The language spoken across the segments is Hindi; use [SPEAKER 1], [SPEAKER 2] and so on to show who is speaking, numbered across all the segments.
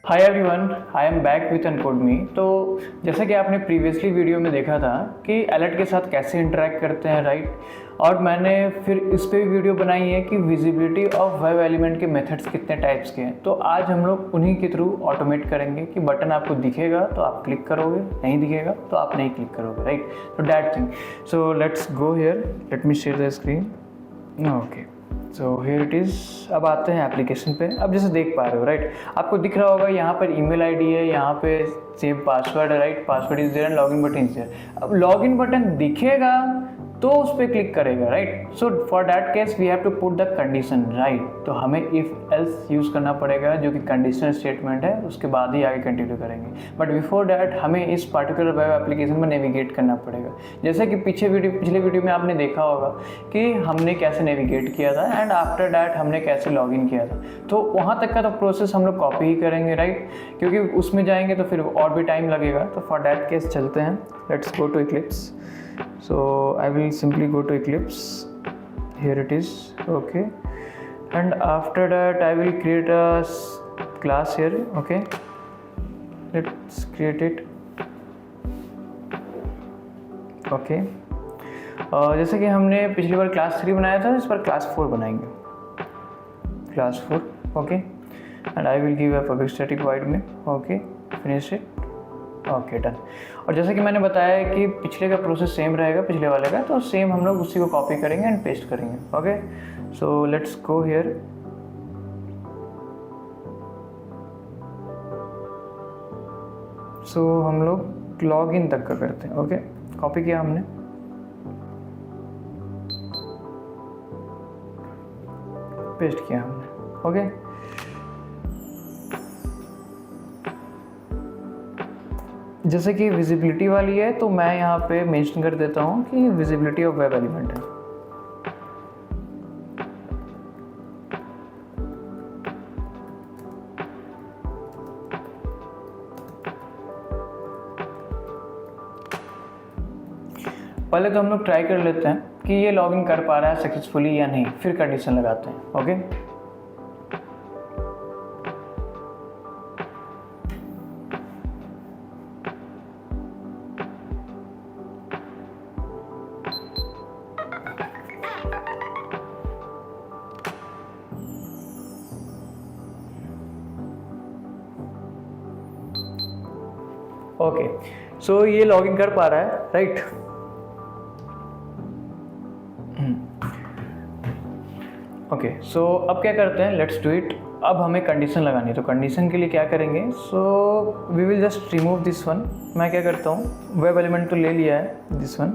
[SPEAKER 1] Hi everyone, I am back with Uncode Me. तो जैसा कि आपने प्रीवियसली वीडियो में देखा था कि अलर्ट के साथ कैसे इंटरेक्ट करते हैं, राइट। और मैंने फिर इस पे भी वीडियो बनाई है कि विजिबिलिटी ऑफ वेब एलिमेंट के मेथड्स कितने टाइप्स के हैं। तो आज हम लोग उन्हीं के थ्रू ऑटोमेट करेंगे कि बटन आपको दिखेगा तो आप क्लिक करोगे, नहीं दिखेगा तो आप नहीं क्लिक करोगे, राइट। तो that thing. So let's go here, let me share the screen. Okay, so here it is. अब आते हैं एप्लीकेशन पे। अब जैसे देख पा रहे हो, राइट, आपको दिख रहा होगा यहाँ पर ईमेल आईडी है, यहाँ पे सेम पासवर्ड है, right. Password is there and login button is there. अब लॉगिन बटन दिखेगा तो उस पर क्लिक करेगा, right. So for that case we have to put the condition, right. तो हमें इफ एल्स यूज़ करना पड़ेगा, जो कि कंडीशनल स्टेटमेंट है, उसके बाद ही आगे कंटिन्यू करेंगे। बट बिफोर दैट हमें इस पर्टिकुलर वेब एप्लीकेशन में नेविगेट करना पड़ेगा। जैसे कि पिछले वीडियो में आपने देखा होगा कि हमने कैसे नेविगेट किया था एंड आफ्टर दैट हमने कैसे लॉगिन किया था। तो वहाँ तक का तो प्रोसेस हम लोग कॉपी ही करेंगे, राइट, क्योंकि उसमें जाएंगे तो फिर और भी टाइम लगेगा। तो फॉर दैट केस चलते हैं, let's go to Eclipse. So I will simply go to Eclipse. Here it is. Okay, and after that I will create a class here. Okay, let's create it. Okay, जैसे कि हमने पिछली बार क्लास 3 बनाया था, इस बार क्लास 4 बनाएंगे। Class 4. Okay, and I will give a public static void में. Okay, finish it. Okay, done. और जैसे कि मैंने बताया कि पिछले का प्रोसेस सेम रहेगा पिछले वाले का, तो सेम हम लोग उसी को कॉपी करेंगे एंड पेस्ट करेंगे। Okay, so let's go here. So हम लोग लॉग इन तक का करते हैं। ओके, कॉपी किया हमने, पेस्ट किया हमने। ओके, जैसे कि विजिबिलिटी वाली है तो मैं यहाँ पे मेंशन कर देता हूँ कि विजिबिलिटी ऑफ वेब एलिमेंट है। पहले तो हम लोग ट्राई कर लेते हैं कि ये लॉगिन कर पा रहा है सक्सेसफुली या नहीं, फिर कंडीशन लगाते हैं। ओके, ओके, सो ये लॉगिन कर पा रहा है, राइट। ओके, सो अब क्या करते हैं, लेट्स डू इट। अब हमें कंडीशन लगानी है, तो कंडीशन के लिए क्या करेंगे, so we will just remove this one. मैं क्या करता हूँ, वेब एलिमेंट तो ले लिया है दिस वन।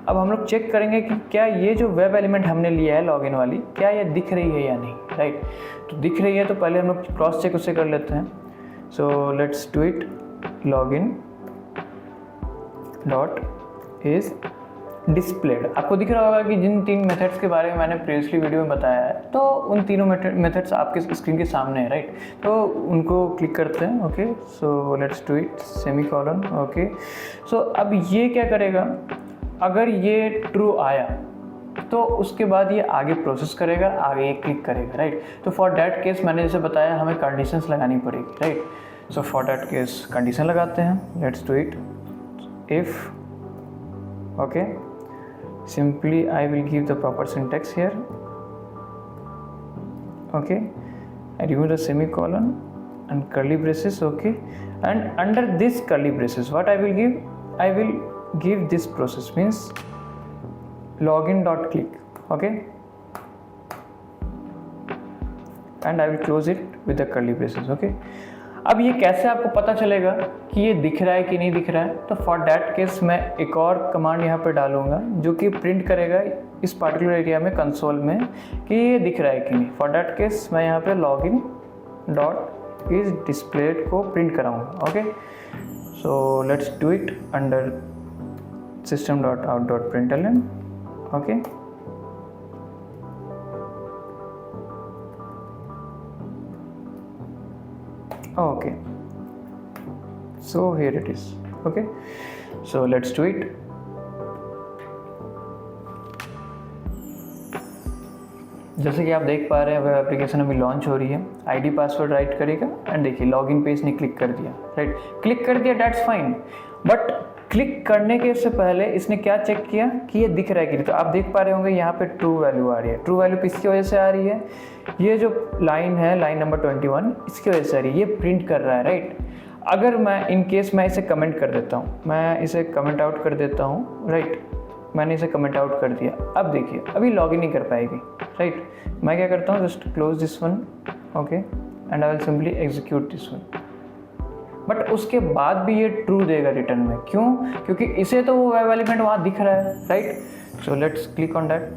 [SPEAKER 1] अब हम लोग चेक करेंगे कि क्या ये जो वेब एलिमेंट हमने लिया है लॉगिन वाली, क्या ये दिख रही है या नहीं, राइट। तो दिख रही है तो पहले हम लोग क्रॉस चेक उसे कर लेते हैं। सो let's do it. Login dot is displayed. आपको दिख रहा होगा कि जिन 3 मेथड्स के बारे में मैंने प्रीवियसली वीडियो में बताया है, तो उन तीनों मेथड्स आपके स्क्रीन के सामने है, राइट। तो उनको क्लिक करते हैं। Okay, so let's do it, semicolon. Okay, so अब ये क्या करेगा, अगर ये ट्रू आया तो उसके बाद ये आगे प्रोसेस करेगा, आगे ये क्लिक करेगा, राइट। तो फॉर दैट केस मैंने जैसे बताया हमें कंडीशंस लगानी पड़ेगी, right. So for that case condition लगाते हैं। Let's do it. if okay, simply I will give the proper syntax here. Okay, I remove the semicolon and curly braces. Okay, and under this curly braces what I will give this process means login dot click. Okay, and I will close it with the curly braces. Okay, अब ये कैसे आपको पता चलेगा कि ये दिख रहा है कि नहीं दिख रहा है, तो फॉर दैट केस मैं एक और कमांड यहाँ पर डालूंगा जो कि प्रिंट करेगा इस पर्टिकुलर एरिया में, कंसोल में, कि ये दिख रहा है कि नहीं। फॉर दैट केस मैं यहाँ पे लॉगिन डॉट इज डिस्प्लेड को प्रिंट कराऊंगा। Okay, so let's do it under system dot out dot println. Okay, okay, so here it is. Okay, so let's do it. जैसे कि आप देख पा रहे हैं वेब एप्लीकेशन अभी लॉन्च हो रही है। आईडी पासवर्ड राइट करेगा एंड देखिए लॉगिन पे इसने क्लिक कर दिया, राइट, क्लिक कर दिया, दैट्स फाइन। बट क्लिक करने के से पहले इसने क्या चेक किया कि ये दिख रहा है कि नहीं। तो आप देख पा रहे होंगे यहाँ पे ट्रू वैल्यू आ रही है। ट्रू वैल्यू किसकी वजह से आ रही है, ये जो लाइन है, लाइन नंबर 21, इसकी वजह से आ रही है, ये प्रिंट कर रहा है, राइट। अगर मैं इन केस मैं इसे कमेंट कर देता हूँ, मैं इसे कमेंट आउट कर देता हूँ, राइट, मैंने इसे कमेंट आउट कर दिया। अब देखिए अभी लॉगिन नहीं कर पाएगी, राइट। मैं क्या करता हूँ, just close this one, okay, and I will simply execute this one. But उसके बाद भी ये ट्रू देगा रिटर्न में, क्यों, क्योंकि इसे तो वो वेब एलिमेंट वहाँ दिख रहा है, right. So let's click on that.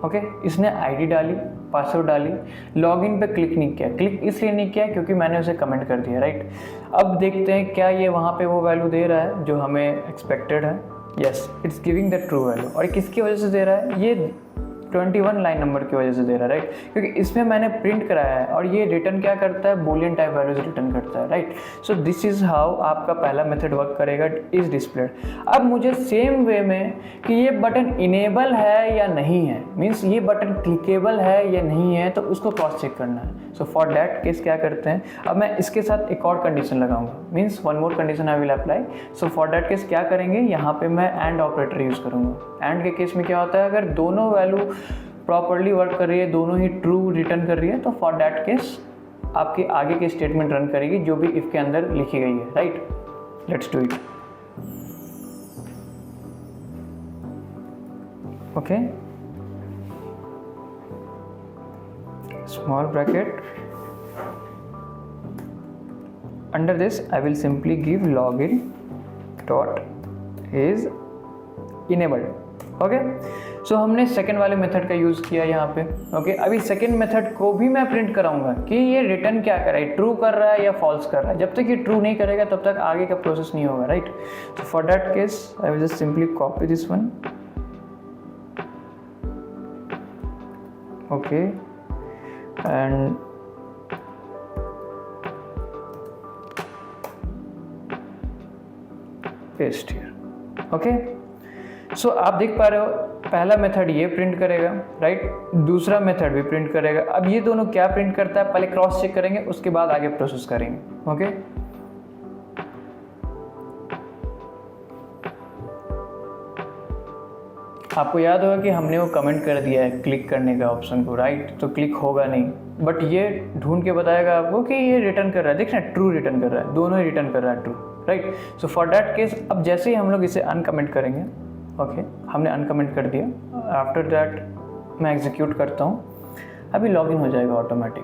[SPEAKER 1] Okay, इसने आईडी डाली, पासवर्ड डाली, लॉगिन पे क्लिक नहीं किया। क्लिक इसलिए नहीं किया क्योंकि मैंने उसे कमेंट कर दिया, राइट। अब देखते हैं क्या ये वहाँ पे वो वैल्यू दे रहा है जो हमें एक्सपेक्टेड है। Yes, it's giving the true value. और किसकी वजह से दे रहा है, ये 21 लाइन नंबर की वजह से दे रहा है, राइट, क्योंकि इसमें मैंने प्रिंट कराया है और ये रिटर्न क्या करता है, बूलियन टाइप वैल्यूज रिटर्न करता है, right. So this is how आपका पहला मेथड वर्क करेगा, इज डिस्प्लेड। अब मुझे सेम वे में कि ये बटन इनेबल है या नहीं है, मीन्स ये बटन क्लिकेबल है या नहीं है, तो उसको क्रॉस चेक करना है। सो फॉर दैट केस क्या करते हैं, अब मैं इसके साथ एक और कंडीशन लगाऊंगा, means one more condition I will apply. So for that case क्या करेंगे, यहाँ पे मैं एंड ऑपरेटर यूज़ करूँगा। एंड के केस में क्या होता है, अगर दोनों वैल्यू प्रॉपरली वर्क कर रही है, दोनों ही ट्रू रिटर्न कर रही है, तो फॉर दैट केस आपकी आगे की स्टेटमेंट रन करेगी जो भी इफ के अंदर लिखी गई है, right. Let's do it. Okay, small bracket, under this I will simply give login dot is enabled. Okay, so हमने सेकेंड वाले मेथड का यूज़ किया यहाँ पे। ओके, अभी सेकेंड मेथड को भी मैं प्रिंट कराऊंगा कि ये रिटर्न क्या कर रहा है, ट्रू कर रहा है या फॉल्स कर रहा है। जब तक ये ट्रू नहीं करेगा तब तक आगे का प्रोसेस नहीं होगा, right. So for that case I will just simply copy this one, okay, and paste here. Okay, so आप देख पा रहे हो पहला मेथड ये प्रिंट करेगा, राइट, दूसरा मेथड भी प्रिंट करेगा। अब ये दोनों क्या प्रिंट करता है, पहले क्रॉस चेक करेंगे, उसके बाद आगे प्रोसेस करेंगे। ओके, आपको याद होगा कि हमने वो कमेंट कर दिया है क्लिक करने का ऑप्शन को, राइट, तो क्लिक होगा नहीं, बट ये ढूंढ के बताएगा आपको कि ये रिटर्न कर रहा है। देख रहे हैं, ट्रू रिटर्न कर रहा है, दोनों ही रिटर्न कर रहा है true, right. So for that case अब जैसे ही हम लोग इसे अनकमेंट करेंगे, ओके, हमने अनकमेंट कर दिया, आफ्टर दैट मैं एग्जीक्यूट करता हूँ, अभी लॉगिन हो जाएगा ऑटोमेटिक।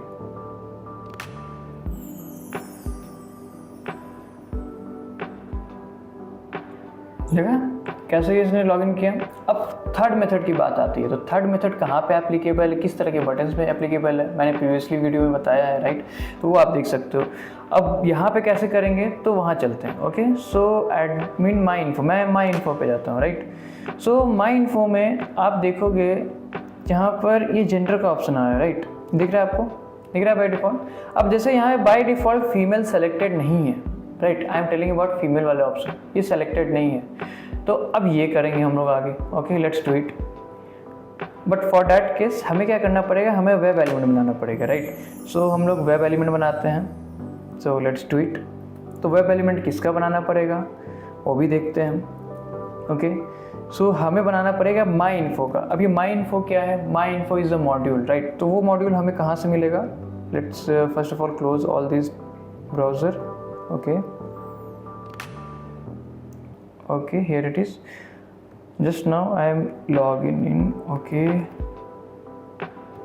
[SPEAKER 1] देखा कैसे इसने लॉगिन किया। अब थर्ड मेथड की बात आती है, तो थर्ड मेथड कहाँ पे एप्लीकेबल है, किस तरह के बटन्स में एप्लीकेबल है, मैंने प्रीवियसली वीडियो में बताया है, राइट, तो वो आप देख सकते हो। अब यहाँ पे कैसे करेंगे, तो वहाँ चलते हैं। Okay, so admin my info, मैं माई इन्फो पे जाता हूँ, राइट। सो माई इन्फो में आप देखोगे यहाँ पर ये जेंडर का ऑप्शन आ रहा है, राइट, दिख रहा है आपको, दिख रहा है बाई डिफ़ॉल्ट। अब जैसे यहाँ पे बाई डिफ़ॉल्ट फीमेल सेलेक्टेड नहीं है, right, I am telling about female वाले ऑप्शन, ये सेलेक्टेड नहीं है, तो अब ये करेंगे हम लोग आगे। Okay, let's do it. But for that case हमें क्या करना पड़ेगा, हमें वेब एलिमेंट बनाना पड़ेगा, राइट। सो हम लोग वेब एलिमेंट बनाते हैं, सो लेट्स डू इट। तो वेब एलिमेंट किसका बनाना पड़ेगा वो भी देखते हैं हम। ओके, सो हमें बनाना पड़ेगा माई इन्फो का। अब ये माई इन्फो क्या है, my info is a module, right. तो वो मॉड्यूल हमें कहाँ से मिलेगा, let's first of all close all this browser. Okay, okay, here it is. Just now I am login in. okay,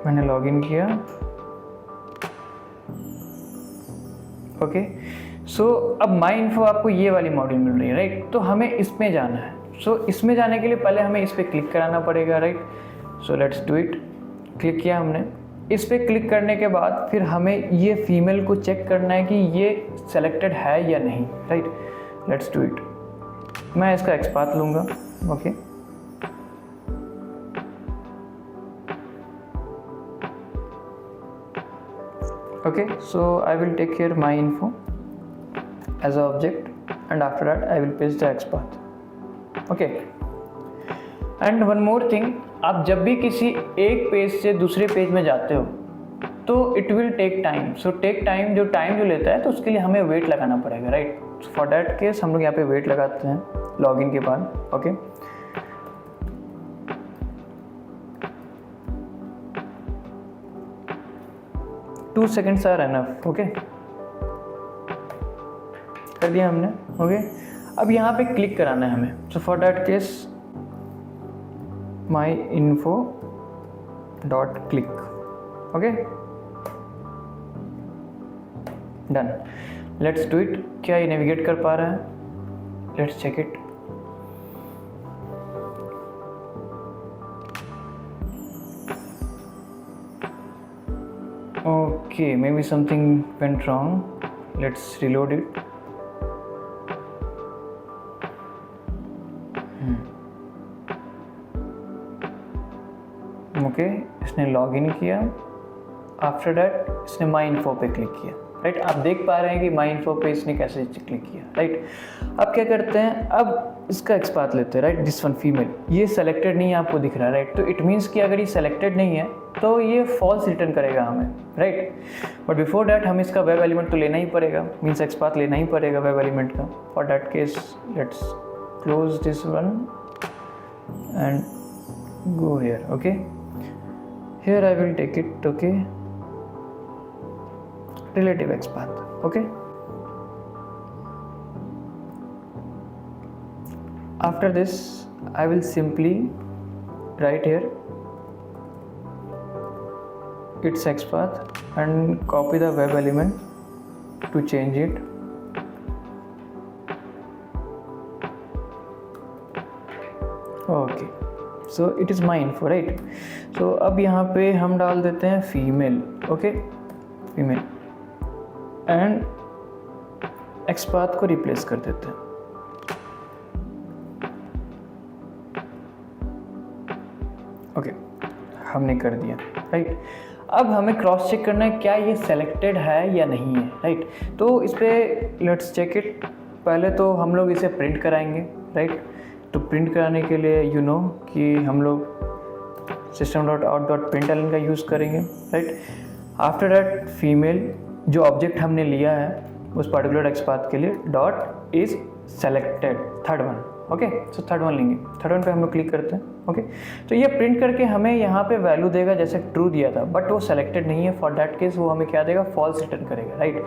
[SPEAKER 1] मैंने लॉगिन किया। ओके, सो अब माई इन्फो आपको ये वाली मॉड्यूल मिल रही है, राइट। तो हमें इसमें जाना है। सो इसमें जाने के लिए पहले हमें इस पर क्लिक कराना पड़ेगा, right. So let's do it. Click किया हमने, इस पर क्लिक करने के बाद फिर हमें ये फीमेल को चेक करना है कि ये सेलेक्टेड है या नहीं, राइट। Let's do it. मैं इसका एक्सपाथ लूँगा। Okay, okay, so I will take care my info as a object and after that I will paste the XPath. Okay, and one more thing, आप जब भी किसी एक पेज से दूसरे पेज में जाते हो तो it will take time. So take time जो लेता है तो उसके लिए हमें वेट लगाना पड़ेगा, राइट. फॉर दैट केस हम लोग यहाँ पे वेट लगाते हैं लॉगिन के बाद. Okay, 2 seconds are enough. Okay, कर दिया हमने. ओके, अब यहाँ पे क्लिक कराना है हमें. So for that case my info dot click. Okay, done. Let's do it. क्या ये नेविगेट कर पा रहा है? Let's check it. Okay, maybe something went wrong. Let's reload it. Okay, इसने लॉग इन किया. आफ्टर दैट इसने माई इन्फो पे क्लिक किया, राइट. आप देख पा रहे हैं कि माई इन्फो पे इसने कैसे क्लिक किया, राइट. अब क्या करते हैं, अब इसका XPath लेते हैं, राइट. दिस वन फीमेल, ये सेलेक्टेड नहीं है, आपको दिख रहा है, राइट. तो इट मीन्स कि अगर ये सेलेक्टेड नहीं है तो ये फॉल्स रिटर्न करेगा हमें, राइट. बट बिफोर डैट हम इसका वेब एलिमेंट तो लेना ही पड़ेगा, मीन्स XPath लेना ही पड़ेगा वेब एलिमेंट का. For that case let's close this one and go here. Okay, here I will take it. Okay, relative XPath. Okay, after this I will simply write here its XPath and copy the web element to change it. Okay, so it is my info, right. So अब यहाँ पे हम डाल देते हैं female. Okay, female and XPath को रिप्लेस कर देते हैं. ओके, हमने कर दिया, राइट. अब हमें क्रॉस चेक करना है क्या ये सेलेक्टेड है या नहीं है, राइट. तो इस पर लेट्स चेक इट. पहले तो हम लोग इसे प्रिंट कराएंगे, राइट. तो प्रिंट कराने के लिए कि हम लोग system.out.println का यूज़ करेंगे, राइट. आफ्टर दैट फीमेल जो ऑब्जेक्ट हमने लिया है उस पर्टिकुलर XPath के लिए dot is selected, third one. Okay, so third one लेंगे. थर्ड वन पे हम लोग क्लिक करते हैं. ओके, तो ये प्रिंट करके हमें यहाँ पे वैल्यू देगा जैसे ट्रू दिया था, बट वो सेलेक्टेड नहीं है. फॉर दैट केस वो हमें क्या देगा, फॉल्स रिटर्न करेगा, राइट.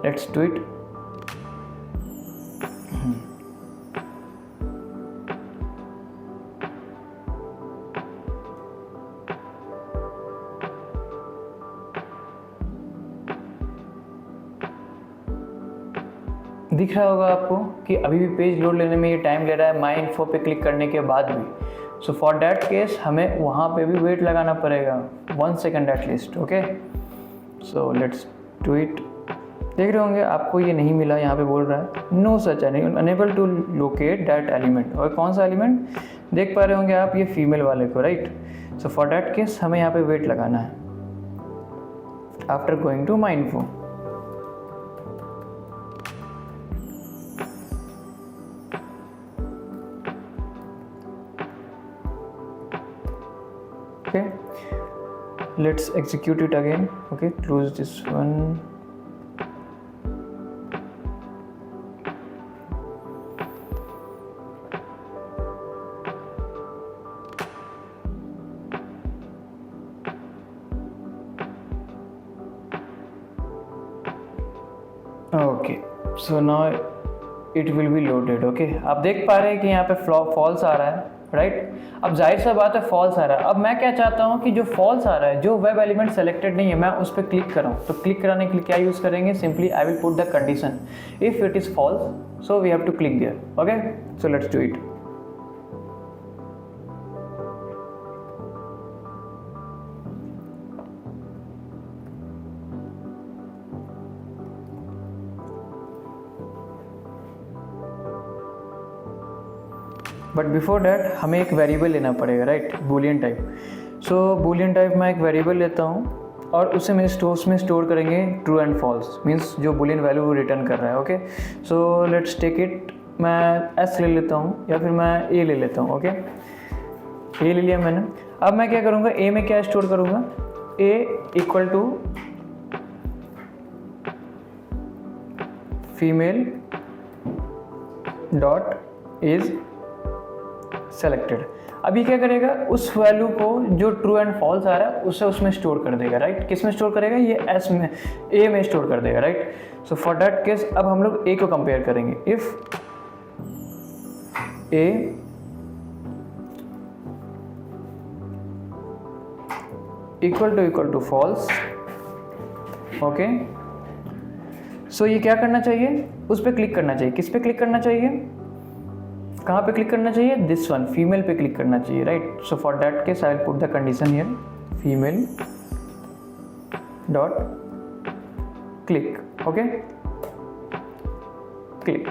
[SPEAKER 1] Let's do it. दिख रहा होगा आपको कि अभी भी पेज लोड लेने में ये टाइम ले रहा है माई इन्फो पे क्लिक करने के बाद भी. सो फॉर दैट केस हमें वहाँ पे भी वेट लगाना पड़ेगा 1 second at least. Okay, so let's do it. देख रहे होंगे आपको ये नहीं मिला, यहाँ पे बोल रहा है no such unable to locate that element. और कौन सा एलिमेंट देख पा रहे होंगे आप, ये फीमेल वाले को, right. So for that case हमें यहाँ पे वेट लगाना है after going to my info. Okay, let's execute it again. Okay, close this one. Okay, so now it will be loaded. Okay, आप देख पा रहे हैं कि यहाँ पे फॉल्स आ रहा है, राइट. अब जाहिर सा बात है फॉल्स आ रहा है. अब मैं क्या चाहता हूँ कि जो फॉल्स आ रहा है, जो वेब एलिमेंट सेलेक्टेड नहीं है, मैं उस पर क्लिक कराऊँ. तो क्लिक कराने के लिए क्या यूज़ करेंगे, simply I will put the condition if it is false, so we have to click there. Okay, so let's do it. But before that हमें एक वेरिएबल लेना पड़ेगा, राइट. Boolean type. So boolean type मैं एक वेरिएबल लेता हूँ और उसे मैं उसमें स्टोर करेंगे ट्रू एंड फॉल्स, मीन्स जो बुलियन वैल्यू रिटर्न कर रहा है। Okay, so let's take it, मैं एस ले लेता हूँ या फिर मैं ए ले लेता हूँ। ओके, ए ले लिया मैंने। अब मैं क्या करूँगा, ए में क्या स्टोर करूँगा, a equal to female dot is selected. अभी क्या करेगा, उस वैल्यू को जो ट्रू एंड फॉल्स आ रहा है उसे उसमें स्टोर कर देगा, राइट। किस में स्टोर करेगा, ये एस में, ए में स्टोर कर देगा, right. So for that case अब हम लोग ए को कंपेयर करेंगे। If a equal to false, okay, so ये क्या करना चाहिए, उस पर क्लिक करना चाहिए। किस पे क्लिक करना चाहिए, कहाँ पे क्लिक करना चाहिए, दिस वन, फीमेल पे क्लिक करना चाहिए, right. So for that case I will put the condition here, female dot click, okay, click.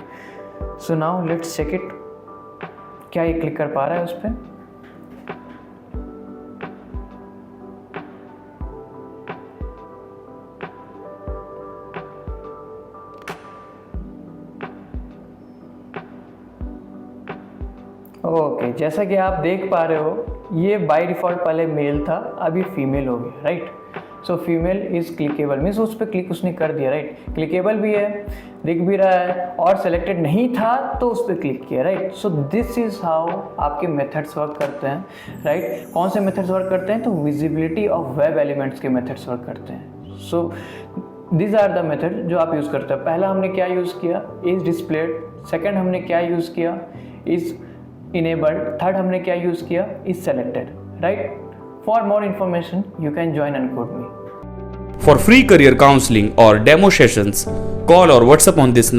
[SPEAKER 1] So now let's check it, क्या ये क्लिक कर पा रहा है उस पर। ओके, जैसा कि आप देख पा रहे हो ये बाय डिफ़ॉल्ट पहले मेल था, अभी फीमेल हो गया, right. So female is clickable, means उस पर क्लिक उसने कर दिया, राइट। क्लिकेबल भी है, दिख भी रहा है, और सेलेक्टेड नहीं था तो उस पर क्लिक किया, right. So this is how आपके मेथड्स वर्क करते हैं, राइट। कौन से मेथड्स वर्क करते हैं, तो विजिबिलिटी ऑफ वेब एलिमेंट्स के मेथड्स वर्क करते हैं। So this are the method जो आप यूज़ करते हैं। पहला हमने क्या यूज़ किया, इज़ डिस्प्लेड। सेकेंड हमने क्या यूज़ किया, इज़ enabled. थर्ड हमने क्या यूज़ किया, is selected, right? For more information you can join Uncode Me.
[SPEAKER 2] For free career counseling or demo sessions, call or WhatsApp on this number.